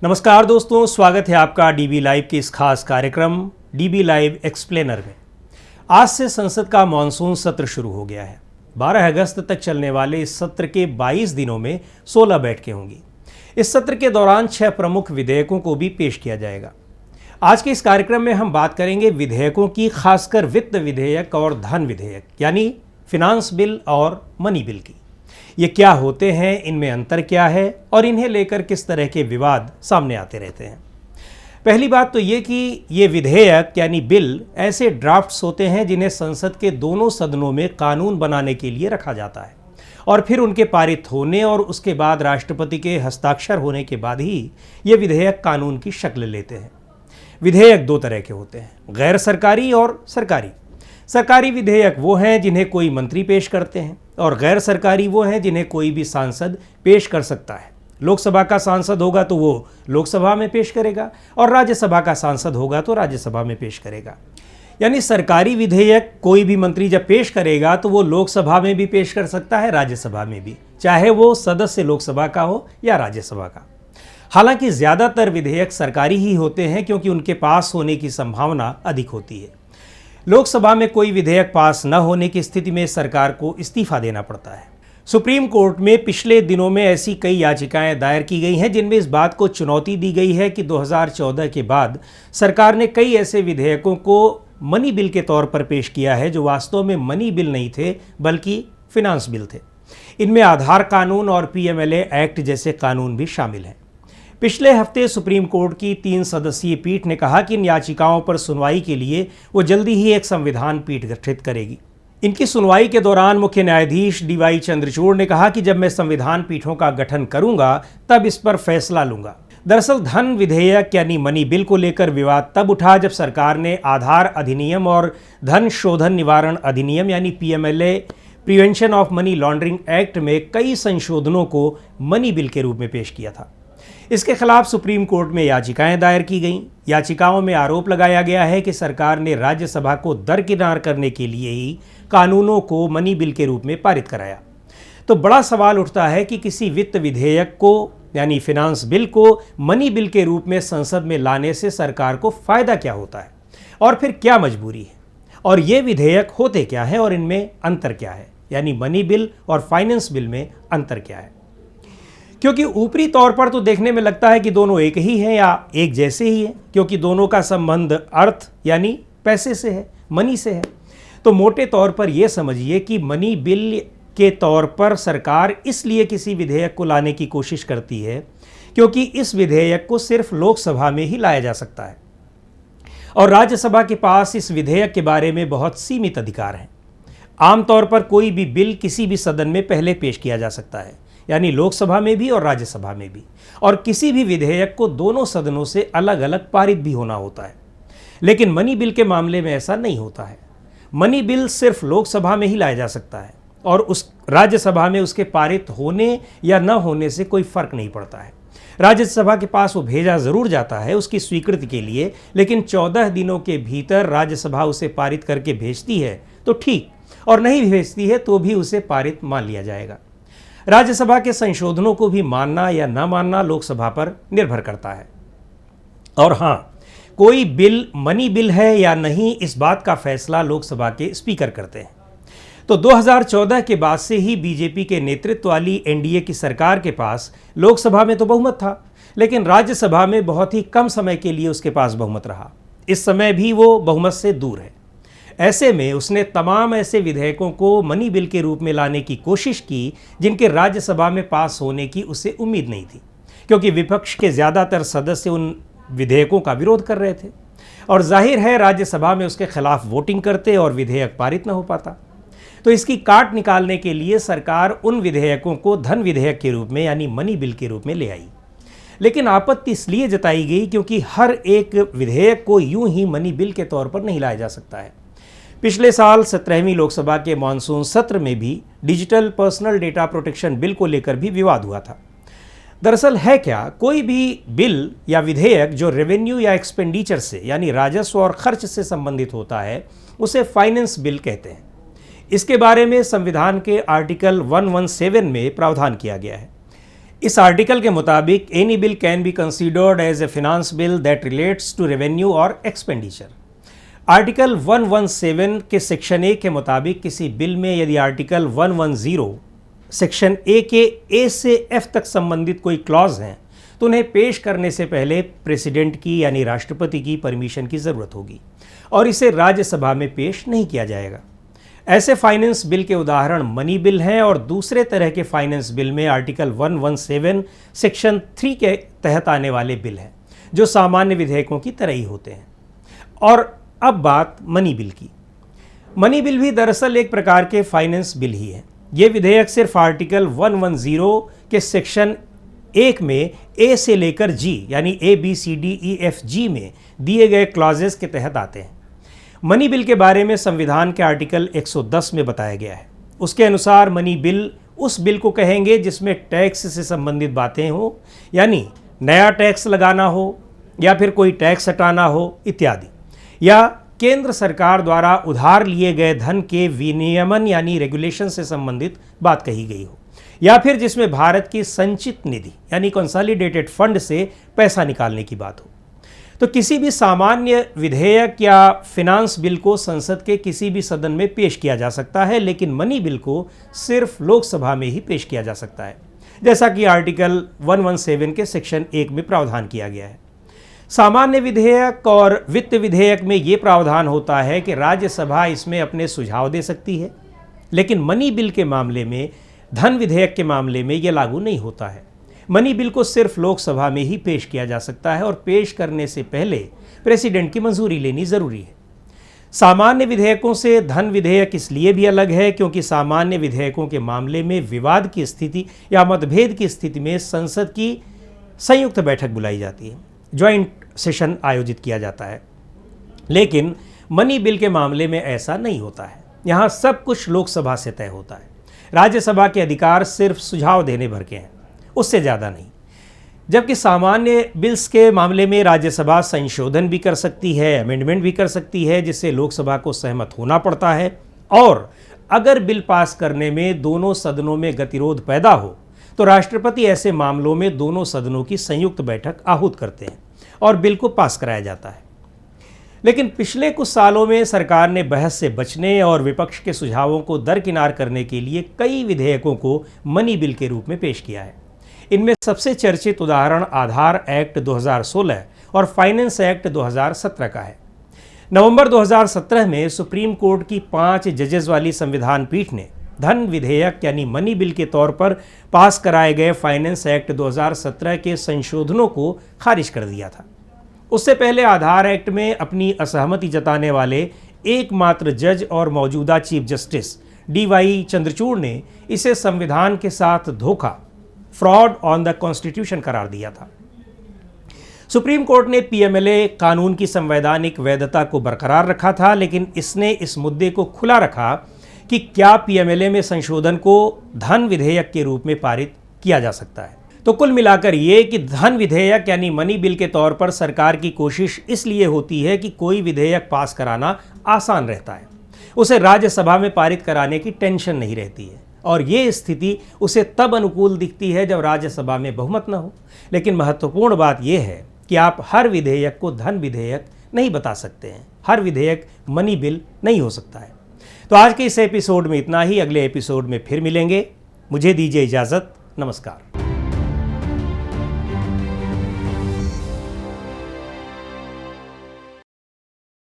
नमस्कार दोस्तों, स्वागत है आपका डीबी लाइव के इस खास कार्यक्रम डीबी लाइव एक्सप्लेनर में। आज से संसद का मानसून सत्र शुरू हो गया है। 12 अगस्त तक चलने वाले इस सत्र के 22 दिनों में 16 बैठकें होंगी। इस सत्र के दौरान 6 प्रमुख विधेयकों को भी पेश किया जाएगा। आज के इस कार्यक्रम में हम बात करेंगे विधेयकों की, खासकर वित्त विधेयक और धन विधेयक यानी फिनांस बिल और मनी बिल की। ये क्या होते हैं, इनमें अंतर क्या है और इन्हें लेकर किस तरह के विवाद सामने आते रहते हैं। पहली बात तो ये कि ये विधेयक यानी बिल ऐसे ड्राफ्ट्स होते हैं जिन्हें संसद के दोनों सदनों में कानून बनाने के लिए रखा जाता है और फिर उनके पारित होने और उसके बाद राष्ट्रपति के हस्ताक्षर होने के बाद ही ये विधेयक कानून की शक्ल लेते हैं। विधेयक दो तरह के होते हैं, गैर सरकारी और सरकारी। सरकारी विधेयक वो हैं जिन्हें कोई मंत्री पेश करते हैं और गैर सरकारी वो हैं जिन्हें कोई भी सांसद पेश कर सकता है। लोकसभा का सांसद होगा तो वो लोकसभा में पेश करेगा और राज्यसभा का सांसद होगा तो राज्यसभा में पेश करेगा। यानी सरकारी विधेयक कोई भी मंत्री जब पेश करेगा तो वो लोकसभा में भी पेश कर सकता है, राज्यसभा में भी, चाहे वो सदस्य लोकसभा का हो या राज्यसभा का। हालांकि ज़्यादातर विधेयक सरकारी ही होते हैं क्योंकि उनके पास होने की संभावना अधिक होती है। लोकसभा में कोई विधेयक पास न होने की स्थिति में सरकार को इस्तीफा देना पड़ता है। सुप्रीम कोर्ट में पिछले दिनों में ऐसी कई याचिकाएं दायर की गई हैं जिनमें इस बात को चुनौती दी गई है कि 2014 के बाद सरकार ने कई ऐसे विधेयकों को मनी बिल के तौर पर पेश किया है जो वास्तव में मनी बिल नहीं थे बल्कि फिनांस बिल थे। इनमें आधार कानून और PMLA एक्ट जैसे कानून भी शामिल हैं। पिछले हफ्ते सुप्रीम कोर्ट की 3 सदस्यीय पीठ ने कहा कि इन याचिकाओं पर सुनवाई के लिए वो जल्दी ही एक संविधान पीठ गठित करेगी। इनकी सुनवाई के दौरान मुख्य न्यायाधीश DY चंद्रचूड़ ने कहा कि जब मैं संविधान पीठों का गठन करूंगा तब इस पर फैसला लूंगा। दरअसल धन विधेयक यानी मनी बिल को लेकर विवाद तब उठा जब सरकार ने आधार अधिनियम और धन शोधन निवारण अधिनियम यानी PMLA prevention of money laundering act में कई संशोधनों को मनी बिल के रूप में पेश किया था। इसके खिलाफ सुप्रीम कोर्ट में याचिकाएं दायर की गईं। याचिकाओं में आरोप लगाया गया है कि सरकार ने राज्यसभा को दरकिनार करने के लिए ही कानूनों को मनी बिल के रूप में पारित कराया। तो बड़ा सवाल उठता है कि किसी वित्त विधेयक को यानी फिनांस बिल को मनी बिल के रूप में संसद में लाने से सरकार को फायदा क्या होता है और फिर क्या मजबूरी है, और ये विधेयक होते क्या है और इनमें अंतर क्या है, यानी मनी बिल और फाइनेंस बिल में अंतर क्या है। क्योंकि ऊपरी तौर पर तो देखने में लगता है कि दोनों एक ही हैं या एक जैसे ही हैं, क्योंकि दोनों का संबंध अर्थ यानी पैसे से है, मनी से है। तो मोटे तौर पर यह समझिए कि मनी बिल के तौर पर सरकार इसलिए किसी विधेयक को लाने की कोशिश करती है क्योंकि इस विधेयक को सिर्फ लोकसभा में ही लाया जा सकता है और राज्यसभा के पास इस विधेयक के बारे में बहुत सीमित अधिकार हैं। आमतौर पर कोई भी बिल किसी भी सदन में पहले पेश किया जा सकता है, यानी लोकसभा में भी और राज्यसभा में भी, और किसी भी विधेयक को दोनों सदनों से अलग अलग पारित भी होना होता है। लेकिन मनी बिल के मामले में ऐसा नहीं होता है। मनी बिल सिर्फ लोकसभा में ही लाया जा सकता है और उस राज्यसभा में उसके पारित होने या न होने से कोई फर्क नहीं पड़ता है। राज्यसभा के पास वो भेजा जरूर जाता है उसकी स्वीकृति के लिए, लेकिन 14 दिनों के भीतर राज्यसभा उसे पारित करके भेजती है तो ठीक, और नहीं भेजती है तो भी उसे पारित मान लिया जाएगा। राज्यसभा के संशोधनों को भी मानना या न मानना लोकसभा पर निर्भर करता है। और हाँ, कोई बिल मनी बिल है या नहीं इस बात का फैसला लोकसभा के स्पीकर करते हैं। तो 2014 के बाद से ही बीजेपी के नेतृत्व वाली NDA की सरकार के पास लोकसभा में तो बहुमत था, लेकिन राज्यसभा में बहुत ही कम समय के लिए उसके पास बहुमत रहा। इस समय भी वो बहुमत से दूर है। ऐसे में उसने तमाम ऐसे विधेयकों को मनी बिल के रूप में लाने की कोशिश की जिनके राज्यसभा में पास होने की उसे उम्मीद नहीं थी, क्योंकि विपक्ष के ज़्यादातर सदस्य उन विधेयकों का विरोध कर रहे थे और जाहिर है राज्यसभा में उसके खिलाफ वोटिंग करते और विधेयक पारित न हो पाता। तो इसकी काट निकालने के लिए सरकार उन विधेयकों को धन विधेयक के रूप में यानी मनी बिल के रूप में ले आई। लेकिन आपत्ति इसलिए जताई गई क्योंकि हर एक विधेयक को यूं ही मनी बिल के तौर पर नहीं लाया जा सकता है। पिछले साल 17वीं लोकसभा के मानसून सत्र में भी digital personal data protection bill को लेकर भी विवाद हुआ था। दरअसल है क्या, कोई भी बिल या विधेयक जो रेवेन्यू या एक्सपेंडिचर से यानी राजस्व और खर्च से संबंधित होता है उसे फाइनेंस बिल कहते हैं। इसके बारे में संविधान के आर्टिकल 117 में प्रावधान किया गया है। इस आर्टिकल के मुताबिक any bill can be considered as a finance bill that relates to revenue और एक्सपेंडिचर। आर्टिकल 117 के सेक्शन ए के मुताबिक किसी बिल में यदि आर्टिकल 110 सेक्शन ए के ए से एफ तक संबंधित कोई क्लॉज हैं तो उन्हें पेश करने से पहले प्रेसिडेंट की यानी राष्ट्रपति की परमिशन की ज़रूरत होगी और इसे राज्यसभा में पेश नहीं किया जाएगा। ऐसे फाइनेंस बिल के उदाहरण मनी बिल हैं और दूसरे तरह के फाइनेंस बिल में आर्टिकल 117 सेक्शन 3 के तहत आने वाले बिल हैं जो सामान्य विधेयकों की तरह ही होते हैं। और अब बात मनी बिल की। मनी बिल भी दरअसल एक प्रकार के फाइनेंस बिल ही है। ये विधेयक सिर्फ आर्टिकल 110 के सेक्शन 1 में ए से लेकर जी यानी ABCDEFG में दिए गए क्लॉजेस के तहत आते हैं। मनी बिल के बारे में संविधान के आर्टिकल 110 में बताया गया है। उसके अनुसार मनी बिल उस बिल को कहेंगे जिसमें टैक्स से संबंधित बातें हो, यानी नया टैक्स लगाना हो या फिर कोई टैक्स हटाना हो इत्यादि, या केंद्र सरकार द्वारा उधार लिए गए धन के विनियमन यानी रेगुलेशन से संबंधित बात कही गई हो, या फिर जिसमें भारत की संचित निधि यानी कंसोलिडेटेड फंड से पैसा निकालने की बात हो। तो किसी भी सामान्य विधेयक या फिनांस बिल को संसद के किसी भी सदन में पेश किया जा सकता है, लेकिन मनी बिल को सिर्फ लोकसभा में ही पेश किया जा सकता है, जैसा कि आर्टिकल 117 के सेक्शन 1 में प्रावधान किया गया है। सामान्य विधेयक और वित्त विधेयक में ये प्रावधान होता है कि राज्यसभा इसमें अपने सुझाव दे सकती है, लेकिन मनी बिल के मामले में, धन विधेयक के मामले में ये लागू नहीं होता है। मनी बिल को सिर्फ लोकसभा में ही पेश किया जा सकता है और पेश करने से पहले प्रेसिडेंट की मंजूरी लेनी जरूरी है। सामान्य विधेयकों से धन विधेयक इसलिए भी अलग है क्योंकि सामान्य विधेयकों के मामले में विवाद की स्थिति या मतभेद की स्थिति में संसद की संयुक्त बैठक बुलाई जाती है, ज्वाइंट सेशन आयोजित किया जाता है। लेकिन मनी बिल के मामले में ऐसा नहीं होता है। यहाँ सब कुछ लोकसभा से तय होता है। राज्यसभा के अधिकार सिर्फ सुझाव देने भर के हैं, उससे ज़्यादा नहीं। जबकि सामान्य बिल्स के मामले में राज्यसभा संशोधन भी कर सकती है, अमेंडमेंट भी कर सकती है, जिससे लोकसभा को सहमत होना पड़ता है। और अगर बिल पास करने में दोनों सदनों में गतिरोध पैदा हो तो राष्ट्रपति ऐसे मामलों में दोनों सदनों की संयुक्त बैठक आहूत करते हैं और बिल को पास कराया जाता है। लेकिन पिछले कुछ सालों में सरकार ने बहस से बचने और विपक्ष के सुझावों को दरकिनार करने के लिए कई विधेयकों को मनी बिल के रूप में पेश किया है। इनमें सबसे चर्चित उदाहरण आधार एक्ट 2016 और फाइनेंस एक्ट 2017 का है। नवंबर 2017 में सुप्रीम कोर्ट की 5 जजेस वाली संविधान पीठ ने धन विधेयक यानी मनी बिल के तौर पर पास कराए गए फाइनेंस एक्ट 2017 के संशोधनों को खारिज कर दिया था। उससे पहले आधार एक्ट में अपनी असहमति जताने वाले एकमात्र जज और मौजूदा चीफ जस्टिस DY चंद्रचूड़ ने इसे संविधान के साथ धोखा, फ्रॉड ऑन द कॉन्स्टिट्यूशन करार दिया था। सुप्रीम कोर्ट ने PMLA कानून की संवैधानिक वैधता को बरकरार रखा था, लेकिन इसने इस मुद्दे को खुला रखा कि क्या PMLA में संशोधन को धन विधेयक के रूप में पारित किया जा सकता है। तो कुल मिलाकर ये कि धन विधेयक यानी मनी बिल के तौर पर सरकार की कोशिश इसलिए होती है कि कोई विधेयक पास कराना आसान रहता है, उसे राज्यसभा में पारित कराने की टेंशन नहीं रहती है, और ये स्थिति उसे तब अनुकूल दिखती है जब राज्यसभा में बहुमत न हो। लेकिन महत्वपूर्ण बात यह है कि आप हर विधेयक को धन विधेयक नहीं बता सकते हैं, हर विधेयक मनी बिल नहीं हो सकता है। तो आज के इस एपिसोड में इतना ही। अगले एपिसोड में फिर मिलेंगे। मुझे दीजिए इजाज़त। नमस्कार।